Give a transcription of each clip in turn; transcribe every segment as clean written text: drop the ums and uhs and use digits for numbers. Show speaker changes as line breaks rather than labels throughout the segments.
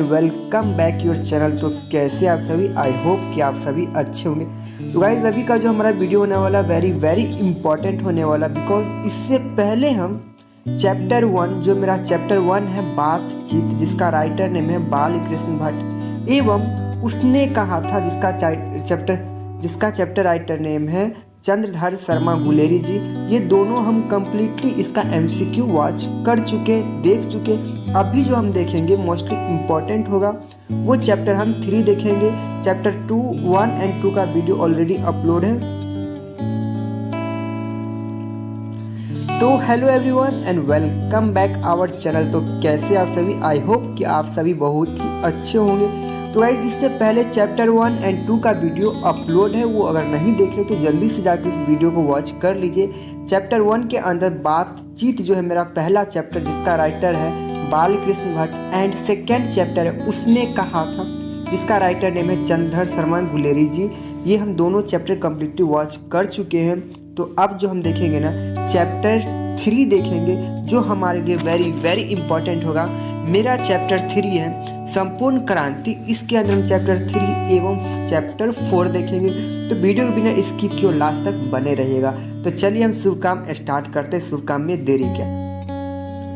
And welcome back your channel. तो कैसे आप सभी, आई होप कि आप सभी अच्छे होंगे। तो गाइज अभी का जो हमारा वीडियो होने वाला वेरी वेरी इंपॉर्टेंट होने वाला, बिकॉज इससे पहले हम चैप्टर 1, जो मेरा चैप्टर 1 है बातचीत, जिसका राइटर नेम है बालकृष्ण भट्ट, एवं उसने कहा था जिसका चैप्टर राइटर नेम है चंद्रधर शर्मा गुलेरी जी, ये दोनों हम कम्प्लीटली इसका MCQ वॉच कर चुके, देख चुके। अभी जो हम देखेंगे मोस्टली इम्पॉर्टेंट होगा वो चैप्टर हम 3 देखेंगे। चैप्टर 2, 1 एंड 2 का वीडियो ऑलरेडी अपलोड है। तो hello everyone and welcome back our channel. तो कैसे आप सभी, आई होप कि आप सभी बहुत ही अच्छे होंगे। तो गाइस इससे पहले चैप्टर 1 एंड 2 का वीडियो अपलोड है, वो अगर नहीं देखे तो जल्दी से जाकर उस वीडियो को वॉच कर लीजिए। चैप्टर 1 के अंदर बातचीत जो है मेरा पहला चैप्टर, जिसका राइटर है Balkrishna Bhatt, and second chapter है उसने कहा था, जिसका राइटर नेम है चंद्रधर शर्मा गुलेरी जी। ये हम दोनों चैप्टर कम्प्लीटली वॉच कर चुके हैं। तो अब जो हम देखेंगे ना चैप्टर 3 देखेंगे, जो हमारे लिए वेरी वेरी इंपॉर्टेंट होगा। मेरा चैप्टर 3 है संपूर्ण क्रांति, इसके अंदर हम चैप्टर 3 एवं चैप्टर 4 देखेंगे। तो वीडियो के बिना स्किप किए लास्ट तक बने रहिएगा। तो चलिए हम शुभ काम स्टार्ट करते हैं, शुभ काम में देरी क्या।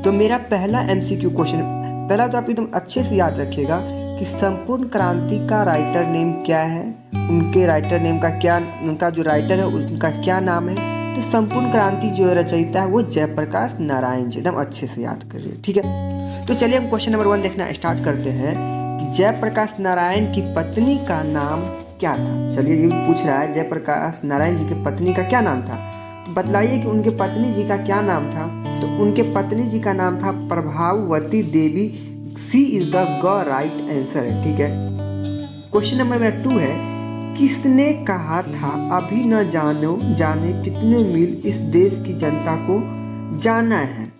तो मेरा पहला MCQ क्वेश्चन, पहला तो आप एकदम अच्छे से याद रखिएगा कि संपूर्ण क्रांति का राइटर नेम क्या है, उनके राइटर नेम का क्या, उनका जो राइटर है उनका क्या नाम है। तो संपूर्ण क्रांति जो रचयिता है वो जयप्रकाश नारायण जी, एकदम अच्छे से याद करिए, ठीक है। तो चलिए हम क्वेश्चन नंबर 1 देखना स्टार्ट करते हैं कि जयप्रकाश नारायण की पत्नी का नाम क्या था। चलिए ये पूछ रहा है जयप्रकाश नारायण जी की पत्नी का क्या नाम था। तो बतलाइए कि उनके पत्नी जी का क्या नाम था। तो उनके पत्नी जी का नाम था प्रभावती देवी। सी इज द राइट आंसर है, ठीक है। क्वेश्चन नंबर 2 है, किसने कहा था अभी न जाने कितने मील इस देश की जनता को जाना है।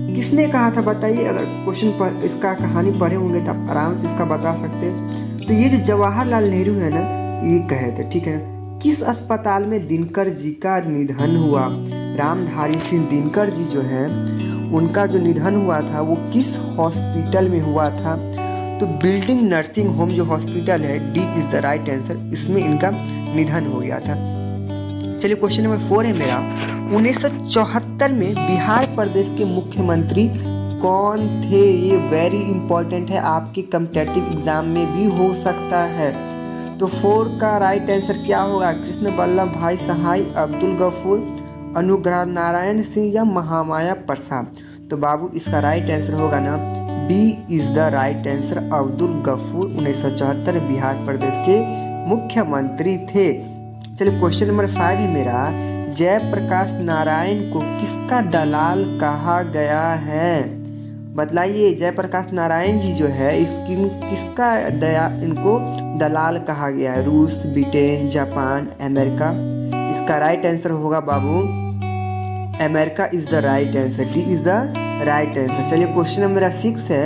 किसने कहा था बताइए। अगर क्वेश्चन पर इसका कहानी पढ़े होंगे तो आप आराम से इसका बता सकते हैं। तो ये जो जवाहरलाल नेहरू है ना, ये कहे थे, ठीक है। किस अस्पताल में दिनकर जी का निधन हुआ। रामधारी सिंह दिनकर जी जो है उनका जो निधन हुआ था वो किस हॉस्पिटल में हुआ था। तो बिल्डिंग नर्सिंग होम जो हॉस्पिटल है, D is the right answer, इसमें इनका निधन हो गया था। चलिए क्वेश्चन नंबर 4 है मेरा, 1974 में बिहार प्रदेश के मुख्यमंत्री कौन थे। ये वेरी इंपॉर्टेंट है, आपके कॉम्पिटिटिव एग्जाम में भी हो सकता है। तो 4 का राइट आंसर क्या होगा। कृष्ण वल्लभ भाई सहाय, अब्दुल गफूर, अनुग्रह नारायण सिंह या महामाया प्रसाद। तो बाबू इसका राइट आंसर होगा ना, B is the right answer, Abdul Ghafoor 1974 Bihar प्रदेश के मुख्यमंत्री थे। चलिए क्वेश्चन नंबर 5 है मेरा, जयप्रकाश नारायण को किसका दलाल कहा गया है। बतलाइए जयप्रकाश नारायण जी जो है किसका इनको दलाल कहा गया है। रूस, ब्रिटेन, जापान, अमेरिका। इसका राइट आंसर होगा बाबू America is the right answer, D is the right answer. चलिए क्वेश्चन नंबर 6 है,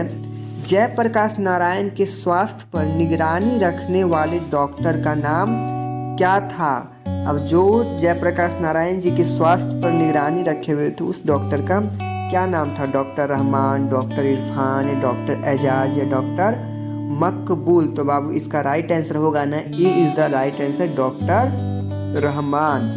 जयप्रकाश नारायण के स्वास्थ्य पर निगरानी रखने वाले डॉक्टर का नाम क्या था। अब जो जयप्रकाश नारायण जी के स्वास्थ्य पर निगरानी रखे हुए थे उस डॉक्टर का क्या नाम था। Doctor Rahman, doctor Irfan, doctor Ejaz या डॉक्टर मकबूल। तो बाबू इसका राइट आंसर होगा ना, A is the right answer, doctor Rahman.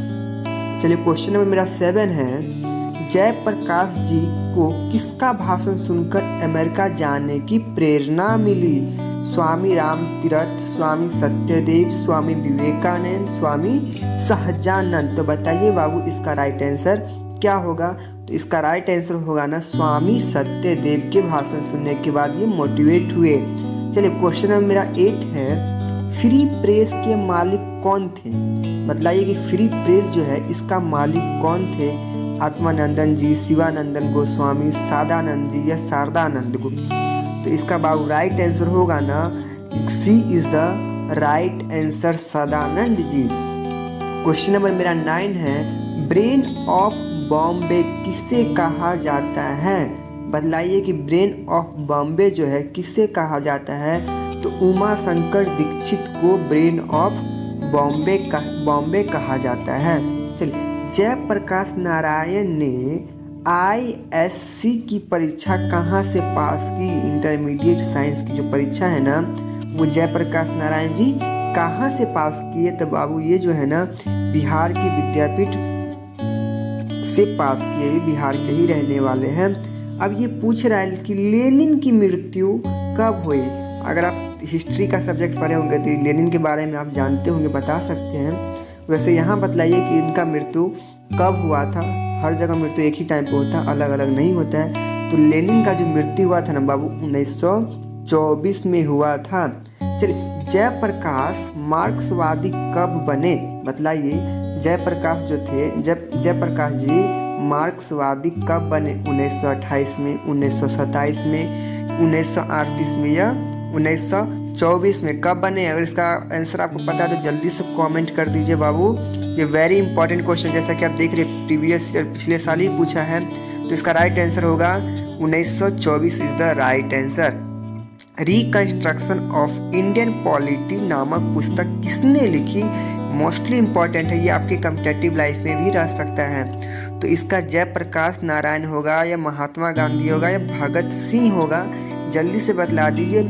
चलिए क्वेश्चन नंबर मेरा 7 है, जयप्रकाश जी को किसका भाषण सुनकर अमेरिका जाने की प्रेरणा मिली। स्वामी राम तीर्थ, स्वामी सत्यदेव, स्वामी विवेकानंद, स्वामी सहजानंद। तो बताइए बाबू इसका राइट आंसर क्या होगा। तो इसका राइट आंसर होगा ना, स्वामी सत्यदेव के भाषण सुनने के बाद ये मोटिवेट हुए। चलिए क्वेश्चन नंबर मेरा 8 है, फ्री प्रेस के मालिक कौन थे। बतलाइए कि फ्री प्रेस जो है इसका मालिक कौन थे। आत्मानंदन जी, शिवानंदन गोस्वामी, सादानंद जी या शारदानंद गुप्त। तो इसका बाबू राइट आंसर होगा ना, C is the right answer, Sadanand ji. Question number मेरा 9 है, ब्रेन ऑफ बॉम्बे किसे कहा जाता है। बतलाइए कि ब्रेन ऑफ बॉम्बे जो है किसे कहा जाता है। तो उमा शंकर दीक्षित को ब्रेन ऑफ बॉम्बे कहा जाता है। चलिए जयप्रकाश नारायण ने ISC की परीक्षा कहाँ से पास की? इंटरमीडिएट साइंस की जो परीक्षा है ना वो जयप्रकाश नारायण जी कहाँ से पास किए? तो बाबू ये जो है ना बिहार के विद्यापीठ से पास किए, ये बिहार के ही रहने वाले हैं। अब ये पूछ रहा है कि लेनिन की मृत्यु कब हुई? अगर आप हिस्ट्री का सब्जेक्ट पढ़े होंगे तो लेनिन के बारे में आप जानते होंगे, बता सकते हैं। वैसे यहाँ बतलाइए कि इनका मृत्यु कब हुआ था। हर जगह मृत्यु एक ही टाइम पे होता है, अलग अलग नहीं होता है। तो लेनिन का जो मृत्यु हुआ था ना बाबू 1924 में हुआ था। चलिए, जयप्रकाश मार्क्सवादी कब बने? बतलाइए। जयप्रकाश जो थे, जयप्रकाश जी मार्क्सवादी कब बने? 1928 में, 1927 में, 1938 में या 1924 में? कब बने? अगर इसका आंसर आपको पता है तो जल्दी से कमेंट कर दीजिए बाबू। ये वेरी इंपॉर्टेंट क्वेश्चन, जैसा कि आप देख रहे हैं प्रीवियस ईयर पिछले साल ही पूछा है। तो इसका राइट आंसर होगा 1924 is the right answer. Reconstruction of Indian polity नामक पुस्तक किसने लिखी? मोस्टली इम्पॉर्टेंट है, ये आपके कॉम्पिटिटिव लाइफ में भी रह सकता है। तो इसका जयप्रकाश नारायण होगा या महात्मा गांधी होगा या भगत सिंह होगा? जल्दी से बतला दीजिए।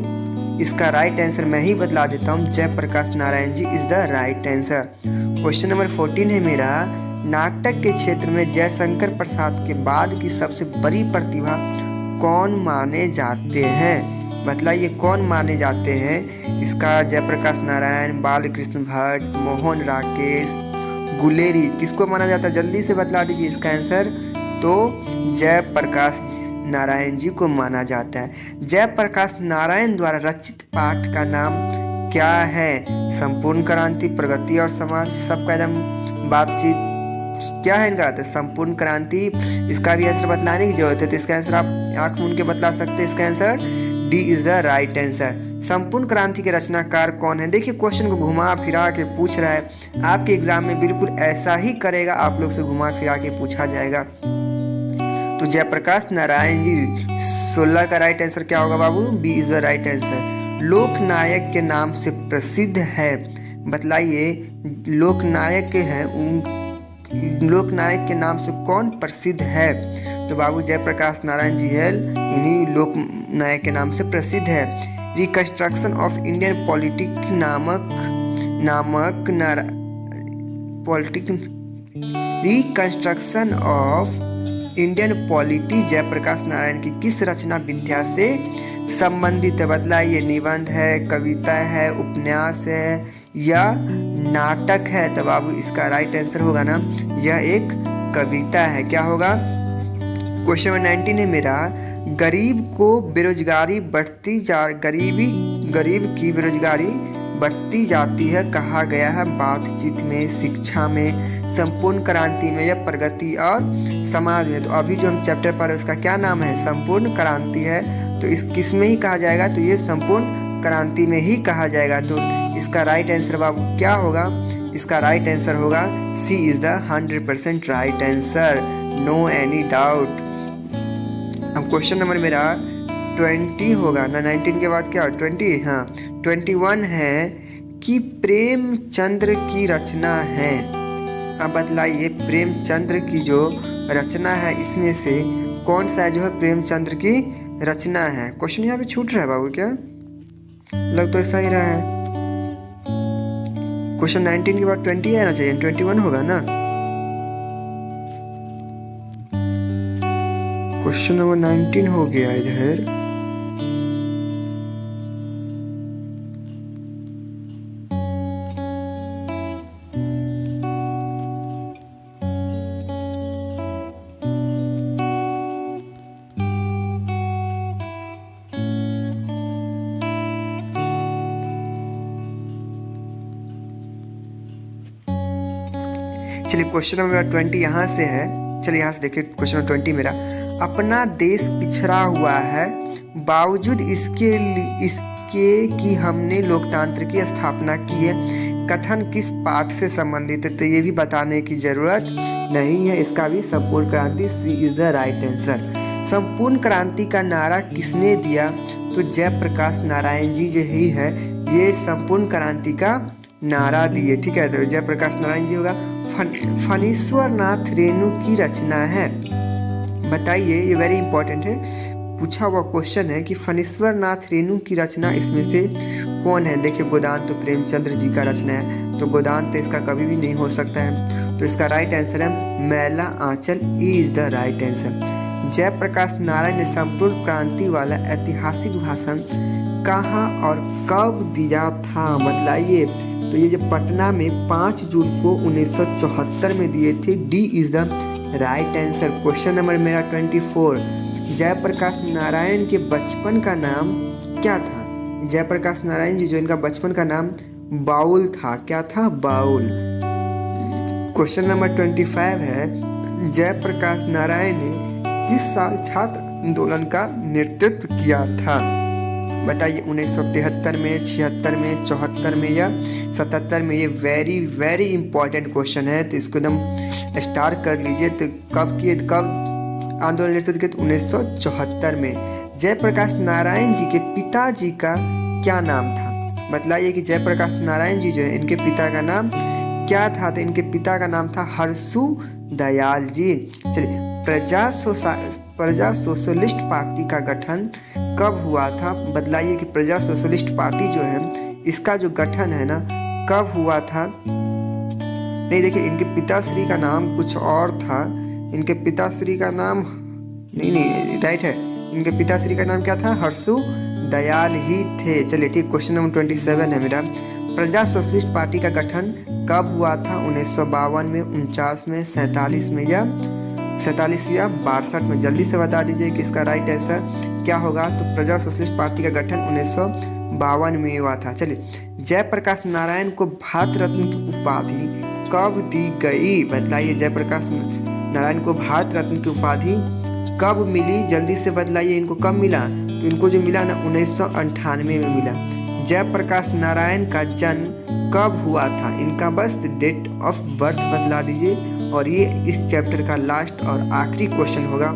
इसका राइट आंसर मैं ही बतला देता हूँ, Jayaprakash Narayan ji is the right answer. Question number 14 है मेरा, नाटक के क्षेत्र में जयशंकर प्रसाद के बाद की सबसे बड़ी प्रतिभा कौन माने जाते हैं? बतलाइए कौन माने जाते हैं? इसका जयप्रकाश नारायण, बालकृष्ण भट्ट, मोहन राकेश, गुलेरी, किसको माना जाता है? जल्दी से बतला दीजिए इसका आंसर। तो जयप्रकाश नारायण जी को माना जाता है। जयप्रकाश नारायण द्वारा रचित पाठ का नाम क्या है? संपूर्ण क्रांति, प्रगति और समाज, सबका एकदम बातचीत क्या है इनका? तो संपूर्ण क्रांति। इसका भी आंसर बतलाने की जरूरत है, तो इसका आंसर आप आंख मूंद के बतला सकते हैं। इसका answer D is the right answer. संपूर्ण क्रांति के रचनाकार कौन है? देखिए क्वेश्चन को घुमा फिरा के पूछ रहा है, आपके एग्जाम में बिल्कुल ऐसा ही करेगा, आप लोग से घुमा फिरा के पूछा जाएगा। तो जयप्रकाश नारायण जी 16 का राइट आंसर क्या होगा बाबू? B is the right answer. Loknayak के नाम से प्रसिद्ध है, बतलाइए। लोकनायक है, लोकनायक के नाम से कौन प्रसिद्ध है? तो बाबू जयप्रकाश नारायण जी है, इन्हीं लोकनायक के नाम से प्रसिद्ध है। Reconstruction of Indian politic reconstruction of Indian polity Jayaprakash Narayan की किस रचना विद्या से संबंधित है? बतलाइए। निबंध है, कविता है, उपन्यास है या नाटक है? तो बाबू इसका राइट आंसर होगा ना, यह एक कविता है। क्या होगा? क्वेश्चन नंबर 19 है मेरा, गरीब की बेरोजगारी बढ़ती जाती है, कहा गया है? बातचीत में, शिक्षा में, संपूर्ण क्रांति में या प्रगति और समाज में? तो अभी जो हम चैप्टर पढ़ रहे हैं उसका क्या नाम है? संपूर्ण क्रांति है। तो इस किस में ही कहा जाएगा? तो ये संपूर्ण क्रांति में ही कहा जाएगा। तो इसका राइट आंसर बाबू क्या होगा? इसका राइट आंसर होगा C is the 100% right answer, no any doubt. अब क्वेश्चन नंबर मेरा 20 होगा ना, 19 के बाद क्या 20? हाँ 21 है कि प्रेमचंद्र की रचना है। अब बतलाइए प्रेमचंद्र की जो रचना है इसमें से कौन सा जो है प्रेमचंद्र की रचना है? क्वेश्चन यहाँ पे छूट रहा है बाबू, क्या लग तो ऐसा ही रहा है। क्वेश्चन 19 के बाद 20 आना चाहिए, 21 होगा ना। क्वेश्चन नंबर 19 हो गया इधर। चलिए क्वेश्चन नंबर 20 यहाँ से है। चलिए यहाँ से देखिए क्वेश्चन नंबर 20 मेरा, अपना देश पिछड़ा हुआ है बावजूद इसके कि हमने लोकतंत्र की स्थापना की है, कथन किस पाठ से संबंधित है? तो ये भी बताने की जरूरत नहीं है, इसका भी संपूर्ण क्रांति सी इज द राइट आंसर। संपूर्ण क्रांति का नारा किसने दिया? तो जयप्रकाश नारायण जी जो ही है ये संपूर्ण क्रांति का नारा दिए, ठीक है। तो जयप्रकाश नारायण जी होगा। फणीश्वर नाथ रेणु की रचना है, बताइए, ये वेरी इंपॉर्टेंट है, पूछा हुआ क्वेश्चन है कि फणीश्वर नाथ रेणु की रचना इसमें से कौन है। देखिए गोदान तो प्रेमचंद्र जी का रचना है, तो गोदान तो इसका कभी भी नहीं हो सकता है। तो इसका राइट आंसर है Maila Anchal, E is the right answer. Jayaprakash Narayan ने संपूर्ण क्रांति वाला ऐतिहासिक भाषण कहाँ और कब दिया था, बतलाइए। तो ये जो पटना में 5 जून को 1974 में दिए थे, D is the right answer. Question number मेरा 24, जयप्रकाश नारायण के बचपन का नाम क्या था। जयप्रकाश नारायण जी जो इनका बचपन का नाम बाउल था, क्या था, बाउल। क्वेश्चन नंबर 25 है, जयप्रकाश नारायण ने किस साल छात्र आंदोलन का नेतृत्व किया था, बताइए। 1973 में, 76 में, 74 में या 77 में। ये वेरी वेरी इंपॉर्टेंट क्वेश्चन है, तो इसको एकदम स्टार कर लीजिए। तो कब आंदोलन नेतृत्व किया, 1974 में। जयप्रकाश नारायण जी के पिताजी का क्या नाम था, बतलाइए कि जयप्रकाश नारायण जी जो है इनके पिता का नाम क्या था। तो इनके पिता का नाम था हर्षु दयाल जी। चलिए, प्रजा सोशलिस्ट पार्टी का गठन कब हुआ था, बतलाइए कि प्रजा सोशलिस्ट पार्टी जो है इसका जो गठन है ना कब हुआ था। नहीं, देखिए इनके पिताश्री का नाम कुछ और था, इनके पिताश्री का नाम नहीं राइट है, इनके पिताश्री का नाम क्या था, हर्षु दयाल ही थे। चलिए ठीक, क्वेश्चन नंबर 27 है मेरा, प्रजा सोशलिस्ट पार्टी का गठन कब हुआ था। 1952 में, 49 में, 47 में या 47 या 62 में। जल्दी से बता दीजिए कि इसका राइट आंसर क्या होगा। तो प्रजा सोशलिस्ट पार्टी का गठन 1952 में हुआ था। चलिए, जयप्रकाश नारायण को भारत रत्न की उपाधि कब दी गई, बताइए। जयप्रकाश नारायण को भारत रत्न की उपाधि कब मिली, जल्दी से बतलाइए। इनको कब मिला, तो इनको जो मिला ना 1998 में मिला। जयप्रकाश नारायण का जन्म कब हुआ था, इनका बस डेट ऑफ बर्थ बतला दीजिए। और ये इस चैप्टर का लास्ट और आखिरी क्वेश्चन होगा।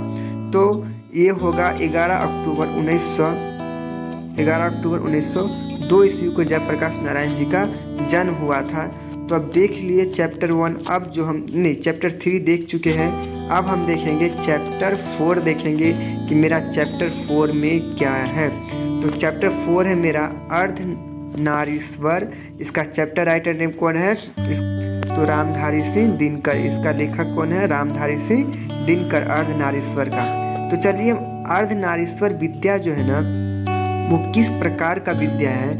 तो ये होगा 11 अक्टूबर 1902 ईस्वी को जयप्रकाश नारायण जी का जन्म हुआ था। तो अब देख लिए चैप्टर 1, अब जो हम नहीं चैप्टर 3 देख चुके हैं, अब हम देखेंगे चैप्टर 4, देखेंगे कि मेरा चैप्टर 4 में क्या है। तो चैप्टर 4 है मेरा अर्धनारीश्वर। इसका चैप्टर राइटर नेम कौन है, तो रामधारी सिंह दिनकर। इसका लेखक कौन है, रामधारी सिंह दिनकर, अर्धनारीश्वर का। तो चलिए, अर्धनारीश्वर विद्या जो है ना वो किस प्रकार का विद्या है,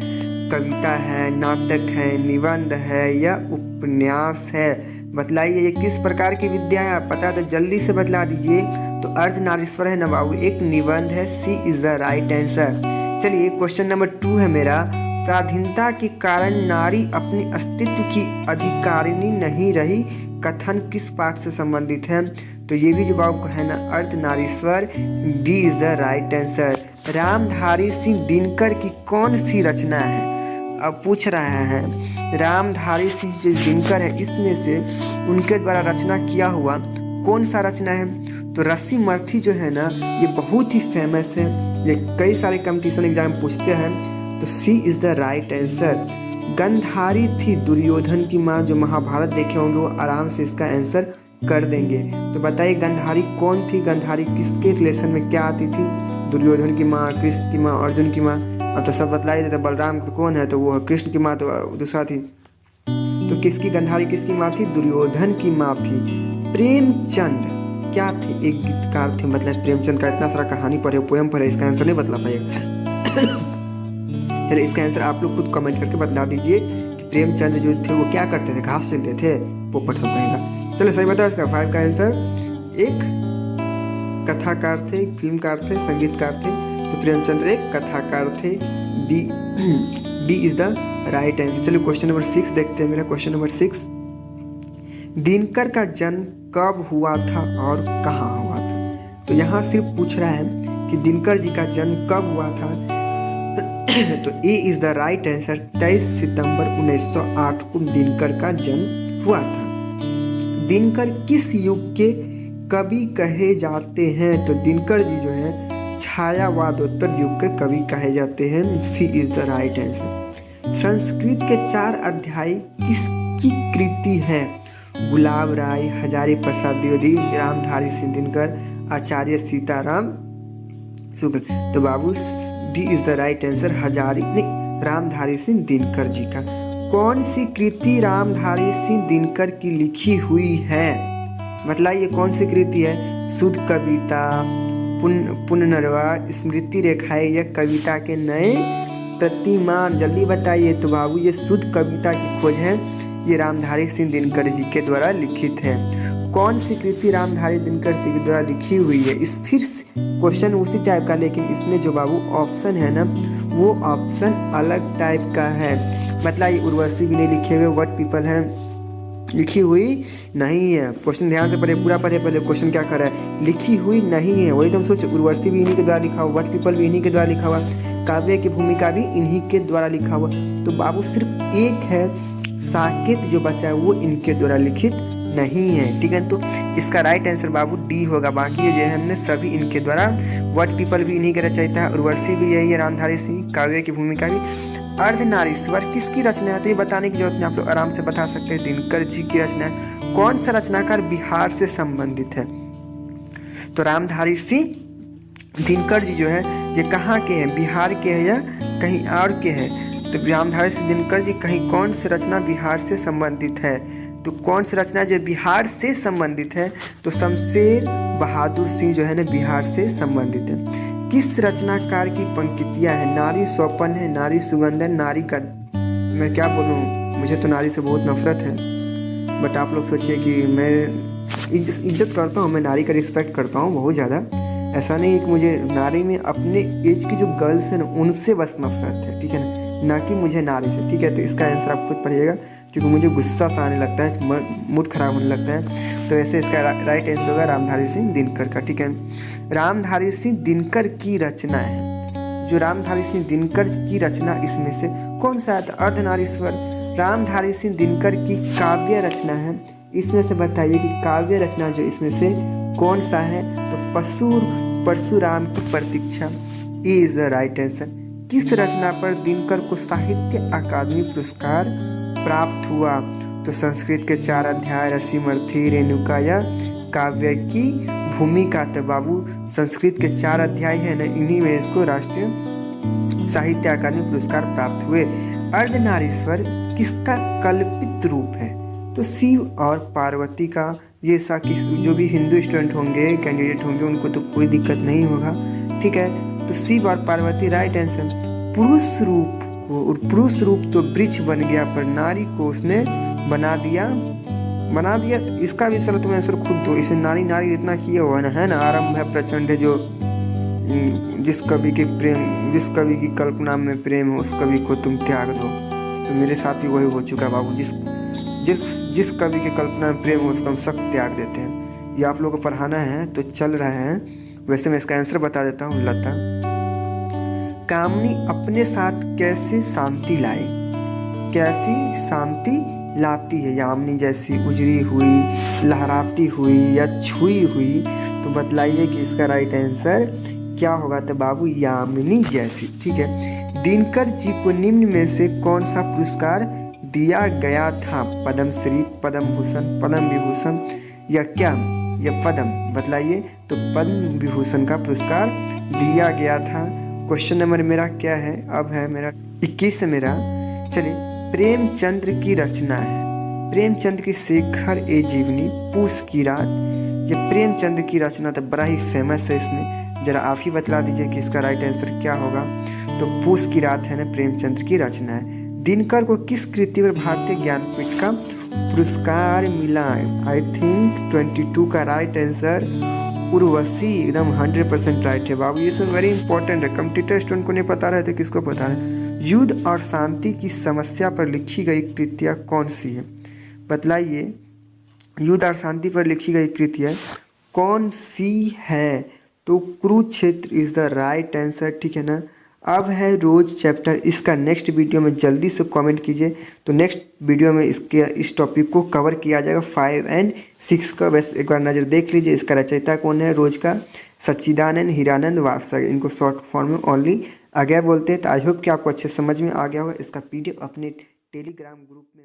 कविता है, नाटक है, निबंध है या उपन्यास है, बतलाइए। ये किस प्रकार की विद्या है, आप पता तो जल्दी से बतला दीजिए। तो अर्धनारीश्वर है ना बाबू, एक निबंध है, सी इज द राइट आंसर। चलिए, क्वेश्चन नंबर 2 है मेरा, पराधीनता के कारण नारी अपने अस्तित्व की अधिकारिणी नहीं रही, कथन किस पाठ से संबंधित है। तो ये भी जो बाबू है ना Ardhanarishwar, D is the right answer. Ramdhari Singh Dinkar की कौन सी रचना है, अब पूछ रहा है। रामधारी सिंह जो दिनकर है इसमें से उनके द्वारा रचना किया हुआ कौन सा रचना है। तो रस्सी मर्थी जो है ना ये बहुत ही फेमस है, ये कई सारे कंपटीशन एग्जाम पूछते हैं। तो C is the right answer. Gandhari थी दुर्योधन की माँ, जो महाभारत देखे होंगे वो आराम से इसका आंसर कर देंगे। तो बताइए गंधारी कौन थी, गंधारी किसके रिलेशन में क्या आती थी, दुर्योधन की माँ, कृष्ण की माँ, अर्जुन की माँ। अब तो सब बतला ही देते, बलराम तो कौन है, तो वो कृष्ण की माँ, तो दूसरा थी। तो किसकी गंधारी किसकी माँ थी, दुर्योधन की माँ थी। प्रेमचंद क्या थे, एक गीतकार थे, मतलब प्रेमचंद का इतना सारा कहानी पढ़े, पोएम पढ़े, इसका आंसर नहीं बतला पाएगा। चलिए, इसका आंसर आप लोग खुद कमेंट करके बतला दीजिए कि प्रेमचंद जो थे वो क्या करते थे, घास चलते थे, पोपट सब कहेगा। चलो सही बताओ, इसका 5 का आंसर। एक कथाकार थे, एक फिल्मकार थे, संगीतकार थे। तो प्रेमचंद्र एक कथाकार थे, B is the right answer. चलिए, क्वेश्चन नंबर 6 देखते हैं मेरा। क्वेश्चन नंबर 6, दिनकर का जन्म कब हुआ था और कहाँ हुआ था। तो यहाँ सिर्फ पूछ रहा है कि दिनकर जी का जन्म कब हुआ था। तो ए इज द राइट आंसर। 23 सितंबर 1908 को दिनकर का जन्म हुआ था। दिनकर किस युग के कवि कहे जाते हैं। तो दिनकर जी जो है छायावादोत्तर युग के कवि कहे जाते हैं, C is the right answer. Sanskrit के 4 अध्याय किसकी कृति है। गुलाब राय, हजारी प्रसाद द्विवेदी, रामधारी सिंह दिनकर, आचार्य सीताराम शुक्ल। तो बाबू D is the right answer, Hazari नहीं रामधारी सिंह दिनकर जी का। कौन सी कृति रामधारी सिंह दिनकर की लिखी हुई है? बताइए कौन सी कृति है? शुद्ध कविता, पुनर्नवा, स्मृति रेखाएं या कविता के नए प्रतिमान? जल्दी बताइए। तो बाबू ये शुद्ध कविता की खोज है, ये रामधारी सिंह दिनकर जी के द्वारा लिखित है। कौन सी कृति रामधारी दिनकर जी के द्वारा लिखी हुई है? इस फिर क्वेश्चन उसी टाइप का, लेकिन इसमें जो बाबू ऑप्शन है ना वो ऑप्शन अलग टाइप का है। मतलब ये उर्वशी भी नहीं लिखे हुए, व्हाट पीपल है लिखी हुई नहीं है। क्वेश्चन ध्यान से पढ़े, पूरा पढ़े, पहले क्वेश्चन क्या कर रहा है, लिखी हुई नहीं है। वही तुम सोचो, उर्वशी भी इन्हीं के द्वारा लिखा हुआ, व्हाट पीपल भी इन्हीं के द्वारा लिखा हुआ, काव्य की भूमिका भी इन्हीं के द्वारा लिखा हुआ। तो बाबू सिर्फ एक है साकेत जो बचा है वो इनके द्वारा लिखित नहीं है, ठीक है। तो इसका राइट आंसर बाबू डी होगा। बाकी ये जो है हमने सभी इनके द्वारा, व्हाट पीपल भी इन्हीं के रचयिता है, उर्वशी भी यही है, रामधारी सिंह, काव्य की भूमिका भी। अर्धनारीश्वर किसकी रचना है? तो ये बताने की जरूरत नहीं, आप लोग आराम से बता सकते हैं, दिनकर जी की रचना है। कौन सा रचनाकार बिहार से संबंधित है? तो रामधारी सिंह दिनकर जी जो है ये कहाँ के हैं, बिहार के हैं या कहीं और के हैं? तो रामधारी सिंह दिनकर जी कहीं कौन सी रचना बिहार से संबंधित है? तो कौन सी रचना जो बिहार से संबंधित है? तो शमशेर बहादुर सिंह जो है ना बिहार से संबंधित है। किस रचनाकार की पंक्तियाँ है? नारी स्वपन है, नारी सुगंधन, नारी का, मैं क्या बोलूँ, मुझे तो नारी से बहुत नफरत है, बट आप लोग सोचिए कि मैं इज्जत करता हूँ, मैं नारी का रिस्पेक्ट करता हूँ बहुत ज़्यादा। ऐसा नहीं है कि मुझे नारी में अपने एज की जो गर्ल्स हैं ना उनसे बस नफरत है, ठीक है ना कि मुझे नारी से, ठीक है। तो इसका आंसर आप खुद पढ़िएगा, क्योंकि मुझे गुस्सा सा आने लगता है, मूड खराब होने लगता है। तो ऐसे इसका राइट आंसर होगा रामधारी सिंह दिनकर का, ठीक है। रामधारी सिंह दिनकर की रचना है, जो रामधारी सिंह दिनकर की रचना इसमें से कौन सा है? तो अर्धनारीश्वर रामधारी सिंह दिनकर की काव्य रचना है। इसमें से बताइए कि काव्य रचना जो इसमें से कौन सा है? तो परशुराम की प्रतीक्षा इज द राइट आंसर। किस रचना पर दिनकर को साहित्य अकादमी पुरस्कार प्राप्त हुआ? तो संस्कृत के 4 अध्याय, रसीमर्थी, रेणुका या काव्य की भूमिका। तो बाबू संस्कृत के 4 अध्याय है ना, इन्हीं में इसको राष्ट्रीय साहित्य अकादमी पुरस्कार प्राप्त हुए। अर्धनारीश्वर किसका कल्पित रूप है? तो शिव और पार्वती का। ये सा किस, जो भी हिंदू स्टूडेंट होंगे, कैंडिडेट होंगे, उनको तो कोई दिक्कत नहीं होगा, ठीक है। तो शिव और पार्वती राइट आंसर। पुरुष रूप को, और पुरुष रूप तो वृक्ष बन गया पर नारी को उसने बना दिया। इसका भी सर तुम आंसर खुद दो। इसे नारी नारी इतना किया हुआ ना, है ना, आरंभ है प्रचंड है, जो जिस कवि की कल्पना में प्रेम हो उस कवि को तुम त्याग दो। तो मेरे साथ भी वही हो चुका बाबू, जिस कवि की कल्पना में प्रेम हो उसको हम सब त्याग देते हैं। ये आप लोगों को पढ़ाना है तो चल रहा है। वैसे मैं इसका आंसर बता देता हूँ, लता। कामनी अपने साथ कैसे शांति लाए? कैसी शांति लाती है? यामिनी जैसी उजड़ी हुई, लहराती हुई या छुई हुई? तो बतलाइए कि इसका राइट आंसर क्या होगा? तो बाबू यामिनी जैसी, ठीक है। दिनकर जी को निम्न में से कौन सा पुरस्कार दिया गया था? पद्मश्री, पद्म भूषण, पद्म विभूषण या क्या, या पद्म? बतलाइए। तो पद्म विभूषण का पुरस्कार दिया गया था। क्वेश्चन नंबर मेरा क्या है? अब है मेरा 21 मेरा। चलिए, प्रेमचंद्र की रचना है। प्रेमचंद्र की शेखर ए जीवनी, पूस की रात। ये प्रेमचंद्र की रचना तो बड़ा ही फेमस है, इसमें जरा आप ही बतला दीजिए कि इसका राइट आंसर क्या होगा। तो पूस की रात है ना, प्रेमचंद्र की रचना है। दिनकर को किस कृति पर भारतीय ज्ञानपीठ का पुरस्कार मिला? आई थिंक 22 का राइट आंसर उर्वशी, एकदम 100% राइट है बाबू। ये सब वेरी इंपॉर्टेंट है, कंप्यूटर स्टूडेंट को नहीं पता रहे तो किसको पता है। युद्ध और शांति की समस्या पर लिखी गई कृतियाँ कौन सी है? बतलाइए, युद्ध और शांति पर लिखी गई कृतियाँ कौन सी है? तो Kurukshetra is the right answer, ठीक है ना। अब है रोज चैप्टर, इसका नेक्स्ट वीडियो में जल्दी से कमेंट कीजिए, तो नेक्स्ट वीडियो में इस टॉपिक को कवर किया जाएगा 5 और 6 का। बस एक बार नज़र देख लीजिए। इसका रचयिता कौन है रोज का? सच्चिदानंद हीरानंद वात्सल्य, इनको शॉर्ट फॉर्म में ओनली आ गया बोलते हैं। तो आई होप कि आपको अच्छे समझ में आ गया होगा। इसका PDF अपने टेलीग्राम ग्रुप में